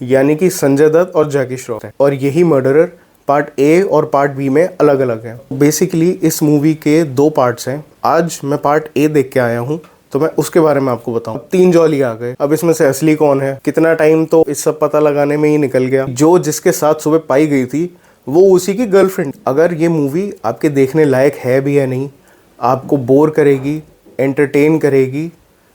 यानी कि संजय दत्त और जैकी श्रॉफ है, और यही मर्डरर पार्ट ए और पार्ट बी में अलग अलग है। बेसिकली इस मूवी के 2 पार्ट्स हैं। आज मैं पार्ट ए देख के आया हूँ, तो मैं उसके बारे में आपको बताऊं। 3 जॉली आ गए। अब इसमें से असली कौन है, कितना टाइम तो इस सब पता लगाने में ही निकल गया। जो जिसके साथ सुबह पाई गई थी वो उसी की गर्लफ्रेंड। अगर ये मूवी आपके देखने लायक है भी या नहीं, आपको बोर करेगी, एंटरटेन करेगी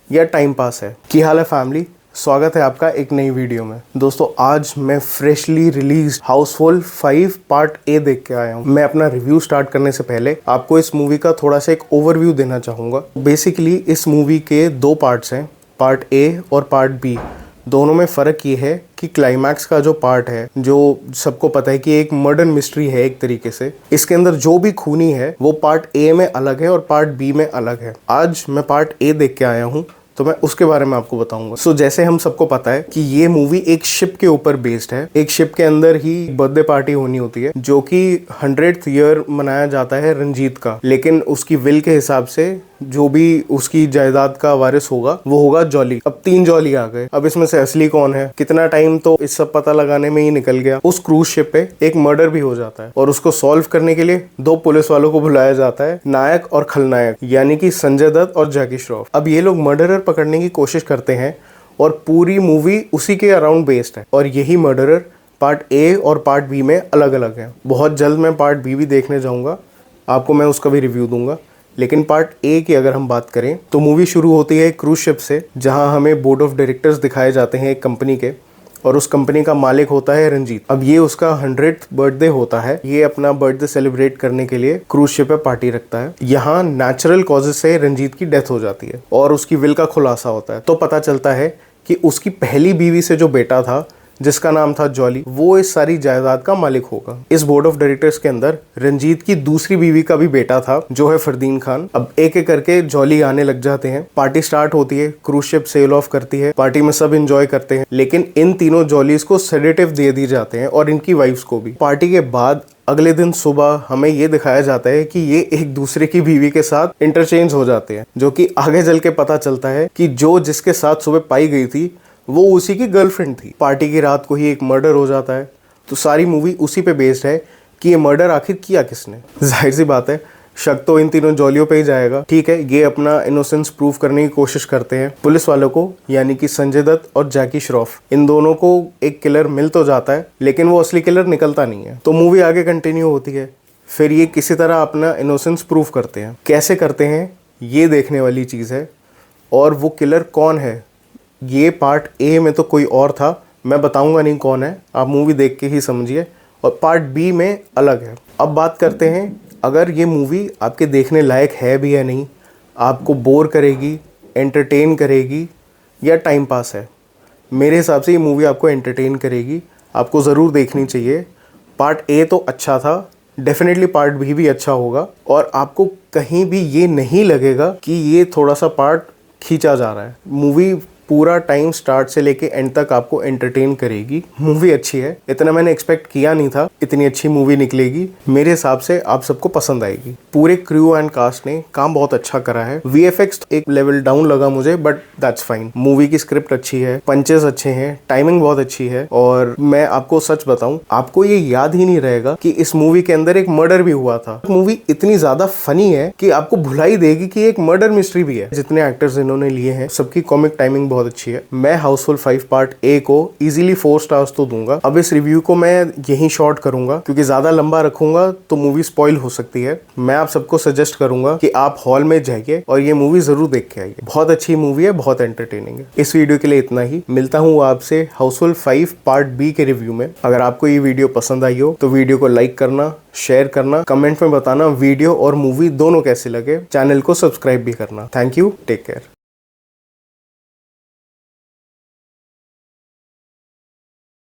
या टाइम पास है। की हाल है फैमिली, स्वागत है आपका एक नई वीडियो में। दोस्तों आज मैं freshly release Housefull 5 part A देख के आया हूँ। मैं अपना रिव्यू स्टार्ट करने से पहले आपको इस मूवी का थोड़ा सा एक ओवरव्यू देना चाहूँगा। बेसिकली इस मूवी के 2 पार्ट्स हैं, पार्ट ए और पार्ट बी। दोनों में फ़र्क ये है कि क्लाइमैक्स का जो पार्ट है, जो सबको पता है कि एक मर्डर मिस्ट्री है एक तरीके से, इसके अंदर जो भी खूनी है वो पार्ट ए में अलग है और पार्ट बी में अलग है। आज मैं पार्ट ए देख के आया हूँ, तो मैं उसके बारे में आपको बताऊंगा। सो जैसे हम सबको पता है कि ये मूवी एक शिप के ऊपर बेस्ड है। एक शिप के अंदर ही बर्थडे पार्टी होनी होती है, जो कि 100th ईयर मनाया जाता है रंजीत का। लेकिन उसकी विल के हिसाब से जो भी उसकी जायदाद का वारिस होगा वो होगा जॉली। अब 3 जॉली आ गए। अब इसमें से असली कौन है, कितना टाइम तो इस सब पता लगाने में ही निकल गया। उस क्रूज शिप पे एक मर्डर भी हो जाता है और उसको सॉल्व करने के लिए 2 पुलिस वालों को बुलाया जाता है, नायक और खलनायक, यानी कि संजय दत्त और जैकी श्रॉफ। अब ये लोग मर्डरर पकड़ने की कोशिश करते हैं और पूरी मूवी उसी के अराउंड बेस्ड है। और यही मर्डरर पार्ट ए और पार्ट बी में अलग अलग है। बहुत जल्द मैं पार्ट बी भी देखने जाऊंगा, आपको मैं उसका भी रिव्यू दूंगा। लेकिन पार्ट ए की अगर हम बात करें तो मूवी शुरू होती है एक क्रूज शिप से, जहां हमें बोर्ड ऑफ डायरेक्टर्स दिखाए जाते हैं एक कंपनी के, और उस कंपनी का मालिक होता है रंजीत। अब ये उसका 100th बर्थडे होता है। ये अपना बर्थडे सेलिब्रेट करने के लिए क्रूज शिप पे पार्टी रखता है। यहाँ नेचुरल कॉजेज से रंजीत की डेथ हो जाती है और उसकी विल का खुलासा होता है। तो पता चलता है कि उसकी पहली बीवी से जो बेटा था, जिसका नाम था जॉली, वो इस सारी जायदाद का मालिक होगा। इस बोर्ड ऑफ डायरेक्टर्स के अंदर रंजीत की दूसरी बीवी का भी बेटा था, जो है फरदीन खान। अब एक एक करके जॉली आने लग जाते हैं। पार्टी स्टार्ट होती है, क्रूज शिप सेल ऑफ करती है। पार्टी में सब एंजॉय करते हैं, लेकिन इन तीनों जॉलीज को सेडेटिव दे दिए जाते हैं और इनकी वाइफ्स को भी। पार्टी के बाद अगले दिन सुबह हमें ये दिखाया जाता है कि ये एक दूसरे की बीवी के साथ इंटरचेंज हो जाते हैं, जो कि आगे चल के पता चलता है कि जो जिसके साथ सुबह पाई गई थी वो उसी की गर्लफ्रेंड थी। पार्टी की रात को ही एक मर्डर हो जाता है। तो सारी मूवी उसी पे बेस्ड है कि ये मर्डर आखिर किया किसने। जाहिर सी बात है, शक तो इन तीनों जॉलियों पे ही जाएगा। ठीक है, ये अपना इनोसेंस प्रूव करने की कोशिश करते हैं। पुलिस वालों को, यानी कि संजय दत्त और जैकी श्रॉफ, इन दोनों को एक किलर मिल तो जाता है, लेकिन वो असली किलर निकलता नहीं है। तो मूवी आगे कंटिन्यू होती है। फिर ये किसी तरह अपना इनोसेंस प्रूव करते हैं। कैसे करते हैं ये देखने वाली चीज़ है। और वो किलर कौन है, ये पार्ट ए में तो कोई और था, मैं बताऊंगा नहीं कौन है, आप मूवी देख के ही समझिए। और पार्ट बी में अलग है। अब बात करते हैं, अगर ये मूवी आपके देखने लायक है भी या नहीं, आपको बोर करेगी, एंटरटेन करेगी या टाइम पास है। मेरे हिसाब से ये मूवी आपको एंटरटेन करेगी, आपको ज़रूर देखनी चाहिए। पार्ट ए तो अच्छा था, डेफिनेटली पार्ट बी भी अच्छा होगा। और आपको कहीं भी ये नहीं लगेगा कि ये थोड़ा सा पार्ट खींचा जा रहा है। मूवी पूरा टाइम स्टार्ट से लेके एंड तक आपको एंटरटेन करेगी। मूवी अच्छी है, इतना मैंने एक्सपेक्ट किया नहीं था इतनी अच्छी मूवी निकलेगी। मेरे हिसाब से आप सबको पसंद आएगी। पूरे क्रू एंड कास्ट ने काम बहुत अच्छा करा है। VFX एक लेवल डाउन लगा मुझे, बट दैट्स फाइन। मूवी की स्क्रिप्ट अच्छी है, पंचेस अच्छे हैं, टाइमिंग बहुत अच्छी है। और मैं आपको सच बताऊं, आपको ये याद ही नहीं रहेगा कि इस मूवी के अंदर एक मर्डर भी हुआ था। मूवी इतनी ज्यादा फनी है कि आपको भुलाई देगी कि एक मर्डर मिस्ट्री भी है। जितने एक्टर्स इन्होंने लिए हैं, सबकी कॉमिक टाइमिंग बहुत अच्छी है। मैं हाउसफुल 5 पार्ट ए को इजीली 4 स्टार्स तो दूंगा। अब इस रिव्यू को मैं यहीं शॉर्ट करूंगा, क्योंकि ज्यादा लंबा रखूंगा तो मूवी स्पॉइल हो सकती है। मैं आप सबको सजेस्ट करूंगा कि आप हॉल में जाइए और ये मूवी जरूर देख के आइए। बहुत अच्छी मूवी है, बहुत एंटरटेनिंग है। इस वीडियो के लिए इतना ही। मिलता हूँ आपसे हाउसफुल 5 पार्ट बी के रिव्यू में। अगर आपको ये वीडियो पसंद आई हो तो वीडियो को लाइक करना, शेयर करना, कमेंट में बताना वीडियो और मूवी दोनों कैसे लगे। चैनल को सब्सक्राइब भी करना। Thank you, take care.